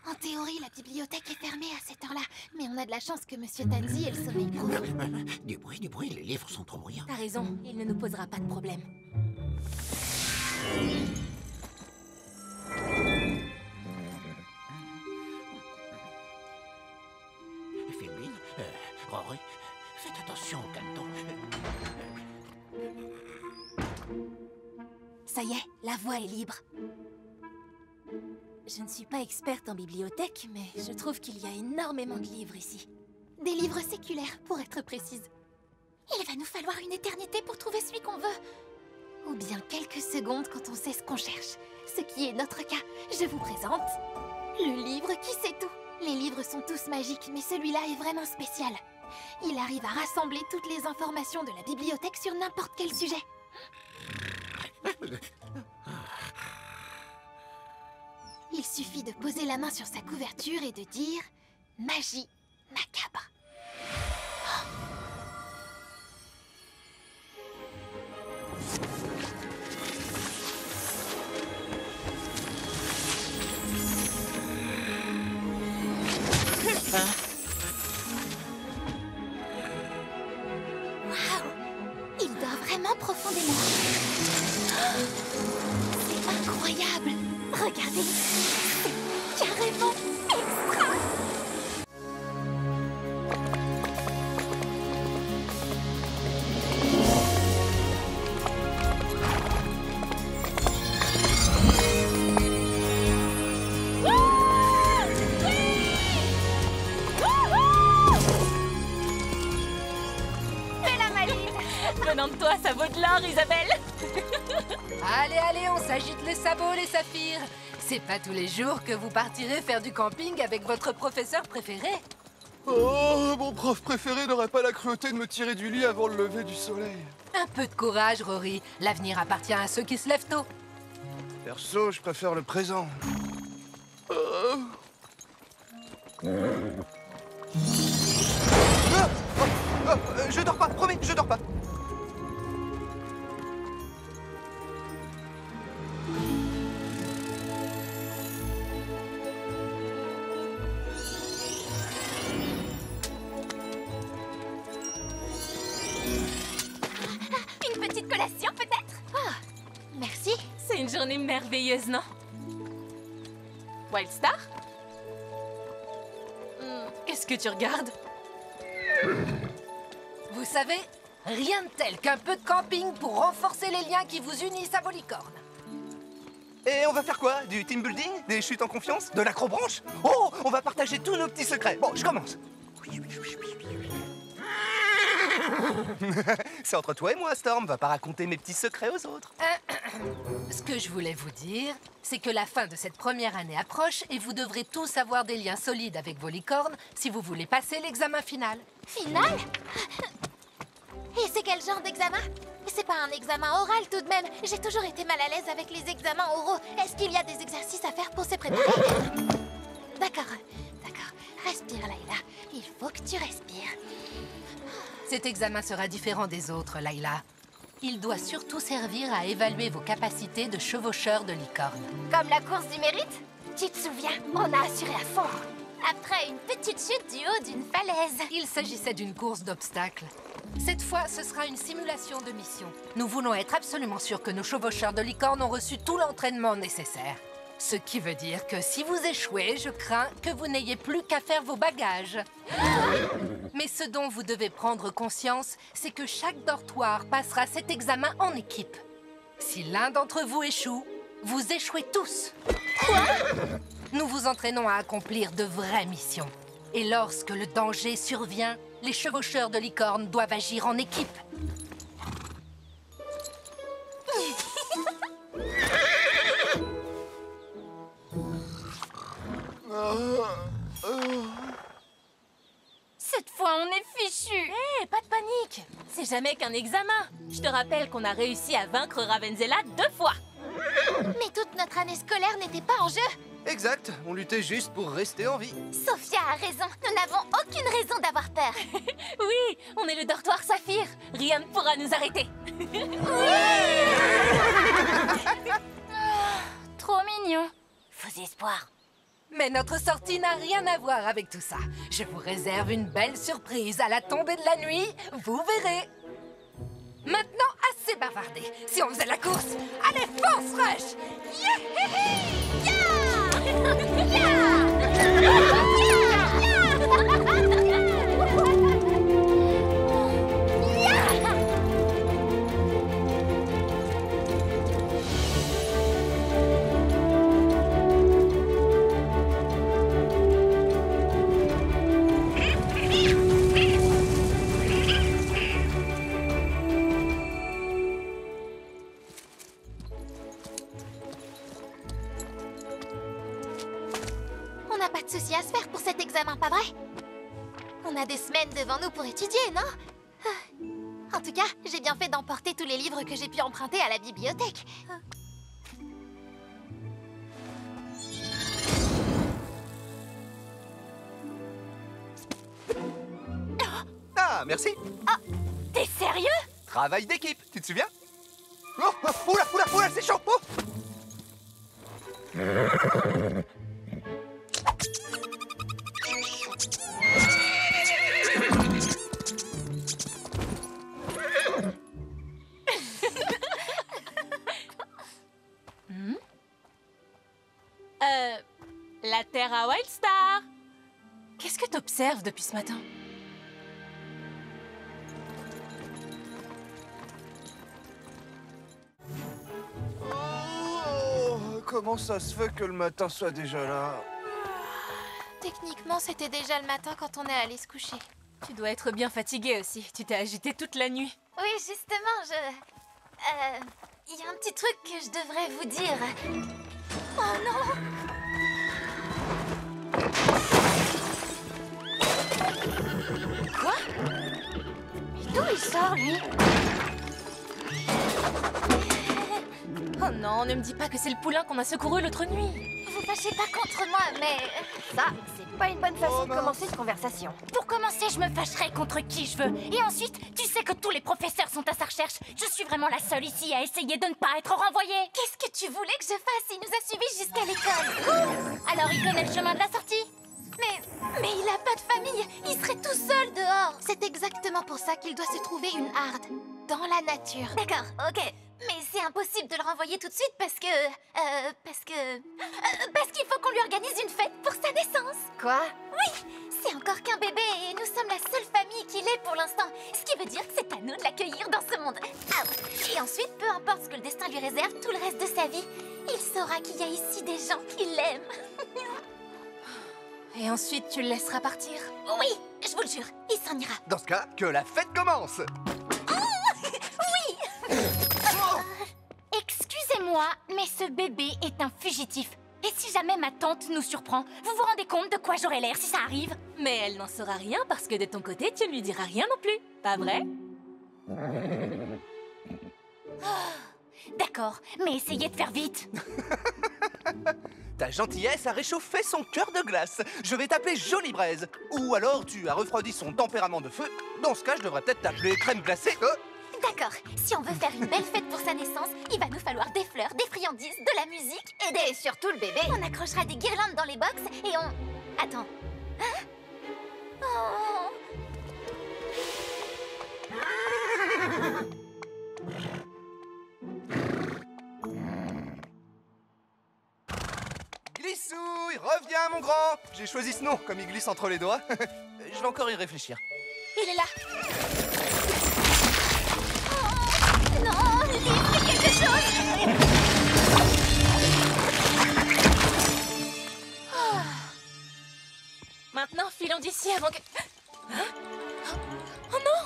En théorie, la bibliothèque est fermée à cette heure-là, mais on a de la chance que Monsieur Tanzi ait le sommeil profond. Du bruit, les livres sont trop bruyants. T'as raison, il ne nous posera pas de problème. Philbin, Rory, faites attention au cadeton. Ça y est, la voie est libre. Je ne suis pas experte en bibliothèque, mais je trouve qu'il y a énormément de livres ici. Des livres séculaires, pour être précise. Il va nous falloir une éternité pour trouver celui qu'on veut. Ou bien quelques secondes quand on sait ce qu'on cherche. Ce qui est notre cas. Je vous présente le livre qui sait tout. Les livres sont tous magiques, mais celui-là est vraiment spécial. Il arrive à rassembler toutes les informations de la bibliothèque sur n'importe quel sujet. Il suffit de poser la main sur sa couverture et de dire « Magie macabre ». Waouh! Il dort vraiment profondément. C'est incroyable! Regardez! C'est carrément extra! Fais la maline! Venant de toi, ça vaut de l'or, Isabelle! Allez, on s'agite les sabots, les saphirs. C'est pas tous les jours que vous partirez faire du camping avec votre professeur préféré. Oh, mon prof préféré n'aurait pas la cruauté de me tirer du lit avant le lever du soleil. Un peu de courage, Rory. L'avenir appartient à ceux qui se lèvent tôt. Perso, je préfère le présent. Je dors pas, promis, je dors pas. Une petite collation, peut-être? Ah, merci. C'est une journée merveilleuse, non? Wildstar? Qu'est-ce que tu regardes? Vous savez, Rien de tel qu'un peu de camping pour renforcer les liens qui vous unissent à vos licornes. Et on va faire quoi? Du team building? Des chutes en confiance? De l'acrobranche? Oh, on va partager tous nos petits secrets. Bon, je commence. C'est entre toi et moi, Storm. Va pas raconter mes petits secrets aux autres. Ce que je voulais vous dire, c'est que la fin de cette première année approche et vous devrez tous avoir des liens solides avec vos licornes si vous voulez passer l'examen final. Final? Et c'est quel genre d'examen? C'est pas un examen oral tout de même. J'ai toujours été mal à l'aise avec les examens oraux. Est-ce qu'il y a des exercices à faire pour se préparer? D'accord, d'accord. Respire, Layla. Il faut que tu respires. Cet examen sera différent des autres, Layla. Il doit surtout servir à évaluer vos capacités de chevaucheur de licorne. Comme la course du mérite? Tu te souviens? On a assuré à fond. Après une petite chute du haut d'une falaise. Il s'agissait d'une course d'obstacles. Cette fois, ce sera une simulation de mission. Nous voulons être absolument sûrs que nos chevaucheurs de licorne ont reçu tout l'entraînement nécessaire. Ce qui veut dire que si vous échouez, je crains que vous n'ayez plus qu'à faire vos bagages. Mais ce dont vous devez prendre conscience, c'est que chaque dortoir passera cet examen en équipe. Si l'un d'entre vous échoue, vous échouez tous. Quoi? Nous vous entraînons à accomplir de vraies missions. Et lorsque le danger survient, les chevaucheurs de licorne doivent agir en équipe. Cette fois, on est fichu. Hé, pas de panique. C'est jamais qu'un examen. Je te rappelle qu'on a réussi à vaincre Ravenzela 2 fois. Mais toute notre année scolaire n'était pas en jeu. Exact, on luttait juste pour rester en vie. Sophia a raison, nous n'avons aucune raison d'avoir peur. Oui, on est le dortoir Saphir. Rien ne pourra nous arrêter. Trop mignon. Faux espoir. Mais notre sortie n'a rien à voir avec tout ça. Je vous réserve une belle surprise à la tombée de la nuit, vous verrez. Maintenant, assez bavardé. Si on faisait la course, allez, force rush! On n'a pas de soucis à se faire pour cet examen, pas vrai? On a des semaines devant nous pour étudier, non? En tout cas, j'ai bien fait d'emporter tous les livres que j'ai pu emprunter à la bibliothèque. Ah, merci. Oh, t'es sérieux? Travail d'équipe, tu te souviens? Oh, oh, oula, oula, oula, c'est chaud. Oh. La Terre à Wildstar. Qu'est-ce que t'observes depuis ce matin? Oh, comment ça se fait que le matin soit déjà là? Techniquement, c'était déjà le matin quand on est allé se coucher. Tu dois être bien fatiguée aussi. Tu t'es agitée toute la nuit. Oui, justement, il y a un petit truc que je devrais vous dire. Oh non! Quoi? D'où il sort, lui? Oh non, ne me dis pas que c'est le poulain qu'on a secouru l'autre nuit. Vous fâchez pas contre moi, mais... Ça, c'est pas une bonne façon de commencer une conversation. Pour commencer, je me fâcherai contre qui je veux. Et ensuite, tu sais que tous les professeurs sont à sa recherche. Je suis vraiment la seule ici à essayer de ne pas être renvoyée. Qu'est-ce que tu voulais que je fasse? Il nous a suivis jusqu'à l'école. Alors il connaît le chemin de la sortie? Mais il a pas de famille. Il serait tout seul dehors. C'est exactement pour ça qu'il doit se trouver une harde. Dans la nature. D'accord, ok. Mais c'est impossible de le renvoyer tout de suite parce qu'il faut qu'on lui organise une fête pour sa naissance. Quoi? Oui, C'est encore qu'un bébé et nous sommes la seule famille qu'il ait pour l'instant. Ce qui veut dire que c'est à nous de l'accueillir dans ce monde. Ah, et ensuite, peu importe ce que le destin lui réserve tout le reste de sa vie, il saura qu'il y a ici des gens qui l'aiment. Et ensuite, tu le laisseras partir? Oui, je vous le jure, il s'en ira. Dans ce cas, que la fête commence. Oui. Excusez-moi, mais ce bébé est un fugitif. Et si jamais ma tante nous surprend, vous vous rendez compte de quoi j'aurai l'air si ça arrive? Mais elle n'en saura rien parce que de ton côté, tu ne lui diras rien non plus. Pas vrai? D'accord, mais essayez de faire vite. Ta gentillesse a réchauffé son cœur de glace. Je vais t'appeler Jolie Braise. Ou alors tu as refroidi son tempérament de feu. Dans ce cas, je devrais peut-être t'appeler Crème Glacée. D'accord, si on veut faire une belle fête pour sa naissance, il va nous falloir des fleurs, des friandises, de la musique et surtout le bébé. On accrochera des guirlandes dans les box et on... Attends. Hein? Oh. Glissouille, reviens mon grand. J'ai choisi ce nom, comme il glisse entre les doigts. Je vais encore y réfléchir. Il est là. Oh, non, Lily, fais quelque chose. Oh. Maintenant, filons d'ici avant que... Hein? Oh non!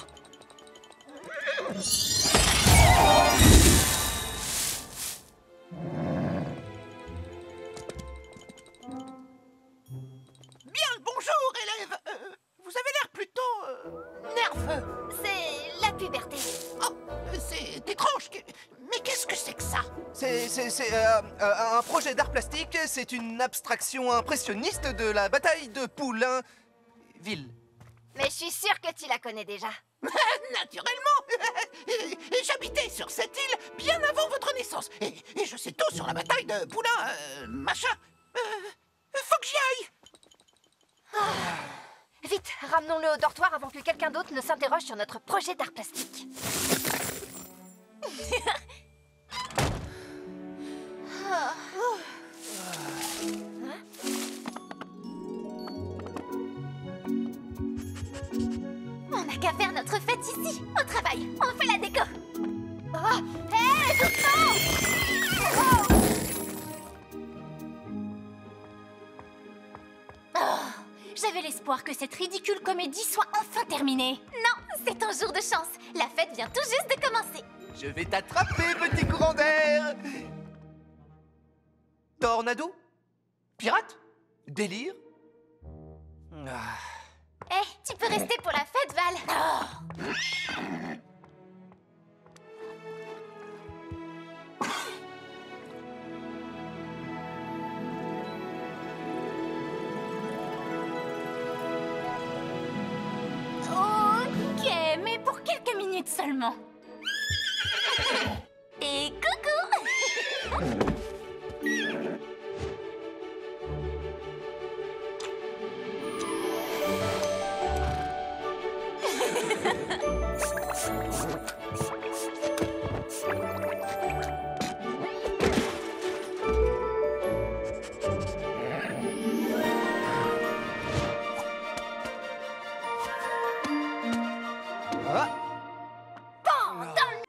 Bien le bonjour, élève. Vous avez l'air plutôt... nerveux. C'est la puberté. Oh, c'est étrange. Mais qu'est-ce que c'est que ça? C'est un projet d'art plastique. C'est une abstraction impressionniste de la bataille de Poulainville. Mais je suis sûre que tu la connais déjà. Naturellement. J'habitais sur cette île bien avant votre naissance. Et je sais tout sur la bataille de Poulain... machin. Faut que j'y aille. Vite, ramenons-le au dortoir avant que quelqu'un d'autre ne s'interroge sur notre projet d'art plastique. On n'a qu'à faire notre fête ici, au travail. On fait la déco. Oh, hé, doucement! J'avais l'espoir que cette ridicule comédie soit enfin terminée. Non, c'est un jour de chance. La fête vient tout juste de commencer. Je vais t'attraper, petit courant d'air. Tornado? Pirate? Délire? Eh, tu peux rester pour la fête, Val. Ok, mais pour quelques minutes seulement. Et coucou.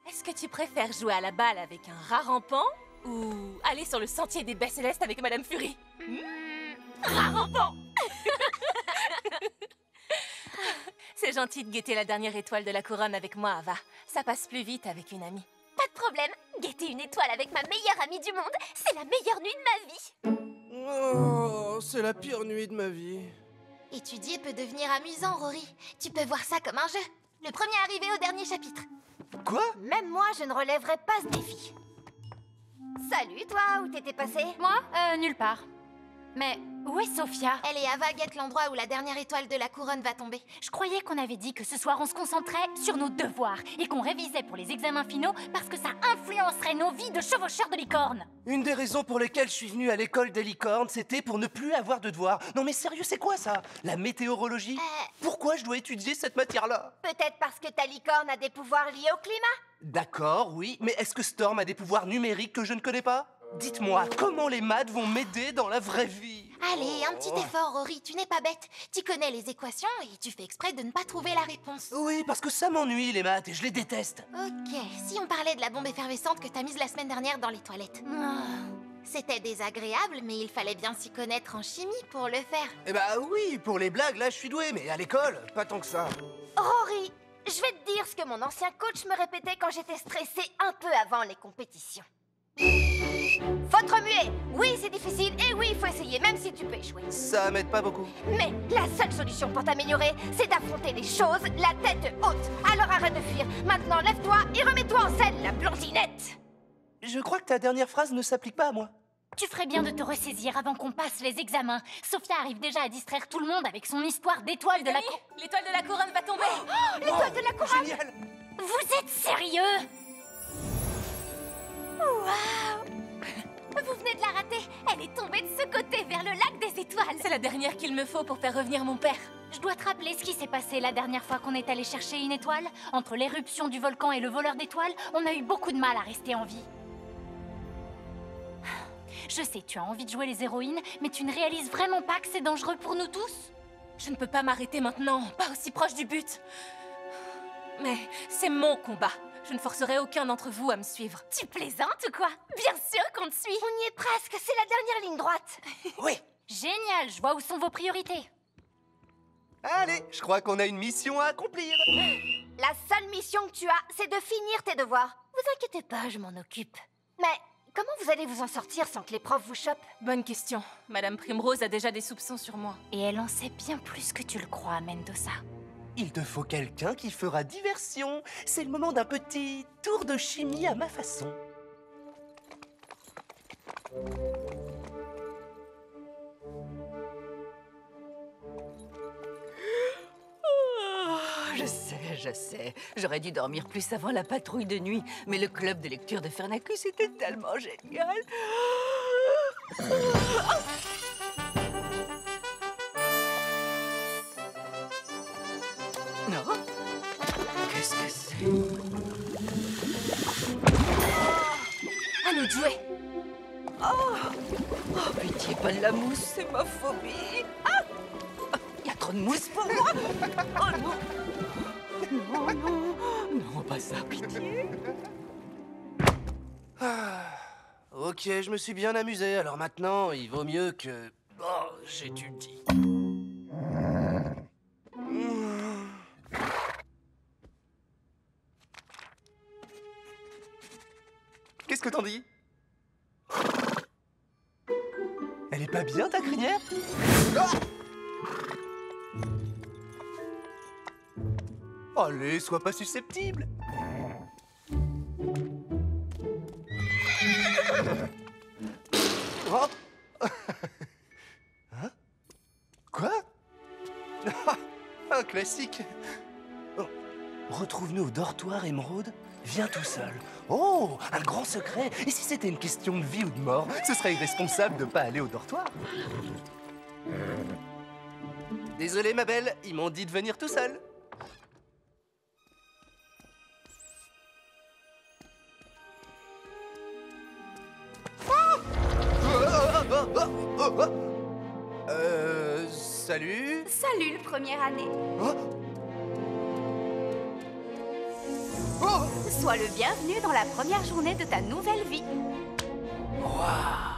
Est-ce que tu préfères jouer à la balle avec un rat rampant ou aller sur le sentier des baies célestes avec Madame Fury? Rat rampant. C'est gentil de guetter la dernière étoile de la couronne avec moi, Ava. Ça passe plus vite avec une amie. Pas de problème. Guetter une étoile avec ma meilleure amie du monde, c'est la meilleure nuit de ma vie. Oh, c'est la pire nuit de ma vie. Étudier peut devenir amusant, Rory. Tu peux voir ça comme un jeu. Le premier arrivé au dernier chapitre. Quoi? Même moi, je ne relèverai pas ce défi. Salut, toi, où t'étais passé? Moi? Nulle part. Mais où est Sophia? Elle et Ava guettent l'endroit où la dernière étoile de la couronne va tomber. Je croyais qu'on avait dit que ce soir on se concentrait sur nos devoirs et qu'on révisait pour les examens finaux parce que ça influencerait nos vies de chevaucheurs de licorne. Une des raisons pour lesquelles je suis venu à l'école des licornes, c'était pour ne plus avoir de devoirs. Non mais sérieux, c'est quoi ça? La météorologie? Pourquoi je dois étudier cette matière-là? Peut-être parce que ta licorne a des pouvoirs liés au climat? D'accord, oui, mais est-ce que Storm a des pouvoirs numériques que je ne connais pas? Dites-moi, comment les maths vont m'aider dans la vraie vie? Allez, un petit effort, Rory, tu n'es pas bête. Tu connais les équations et tu fais exprès de ne pas trouver la réponse. Oui, parce que ça m'ennuie, les maths, et je les déteste. Ok, si on parlait de la bombe effervescente que t'as mise la semaine dernière dans les toilettes. C'était désagréable, mais il fallait bien s'y connaître en chimie pour le faire. Eh bah oui, pour les blagues, là, je suis doué, mais à l'école, pas tant que ça. Rory, je vais te dire ce que mon ancien coach me répétait quand j'étais stressée un peu avant les compétitions. Faut te remuer. Oui, c'est difficile, et oui, il faut essayer, même si tu peux échouer. Ça m'aide pas beaucoup. Mais la seule solution pour t'améliorer, c'est d'affronter les choses la tête haute. Alors arrête de fuir. Maintenant, lève-toi et remets-toi en scène, la blondinette. Je crois que ta dernière phrase ne s'applique pas à moi. Tu ferais bien de te ressaisir avant qu'on passe les examens. Sophia arrive déjà à distraire tout le monde avec son histoire d'étoile de la couronne. L'étoile de la couronne va tomber. L'étoile de la couronne. Génial. Vous êtes sérieux? Waouh! Vous venez de la rater. Elle est tombée de ce côté, vers le lac des étoiles. C'est la dernière qu'il me faut pour faire revenir mon père. Je dois te rappeler ce qui s'est passé la dernière fois qu'on est allé chercher une étoile. Entre l'éruption du volcan et le voleur d'étoiles, on a eu beaucoup de mal à rester en vie. Je sais, tu as envie de jouer les héroïnes, mais tu ne réalises vraiment pas que c'est dangereux pour nous tous? Je ne peux pas m'arrêter maintenant, pas aussi proche du but. Mais c'est mon combat. Je ne forcerai aucun d'entre vous à me suivre. Tu plaisantes ou quoi? Bien sûr qu'on te suit. On y est presque, c'est la dernière ligne droite. Oui. Génial, je vois où sont vos priorités. Allez, je crois qu'on a une mission à accomplir. La seule mission que tu as, c'est de finir tes devoirs. Vous inquiétez pas, je m'en occupe. Mais comment vous allez vous en sortir sans que les profs vous chopent? Bonne question. Madame Primrose a déjà des soupçons sur moi. Et elle en sait bien plus que tu le crois, Mendoza. Il te faut quelqu'un qui fera diversion. C'est le moment d'un petit tour de chimie à ma façon. Je sais. J'aurais dû dormir plus avant la patrouille de nuit, mais le club de lecture de Fernacus était tellement génial. Non? Qu'est-ce que c'est? À nous de jouer. Oh, pitié, pas de la mousse, c'est ma phobie. Ah! Il y a trop de mousse pour moi. Oh non! Non, non, non, pas ça, pitié. Ok, je me suis bien amusé, alors maintenant, il vaut mieux que... Oh, j'étudie. Qu'est-ce que t'en dis? Elle est pas bien, ta crinière? Ah! Allez, sois pas susceptible. Oh. Hein? Quoi? Un classique. Oh. Retrouve-nous au dortoir, Émeraude. Viens tout seul. Oh, un grand secret. Et si c'était une question de vie ou de mort, ce serait irresponsable de pas aller au dortoir. Désolé, ma belle, ils m'ont dit de venir tout seul. Salut. Salut, le première année. Oh. Oh. Sois le bienvenu dans la première journée de ta nouvelle vie. Waouh.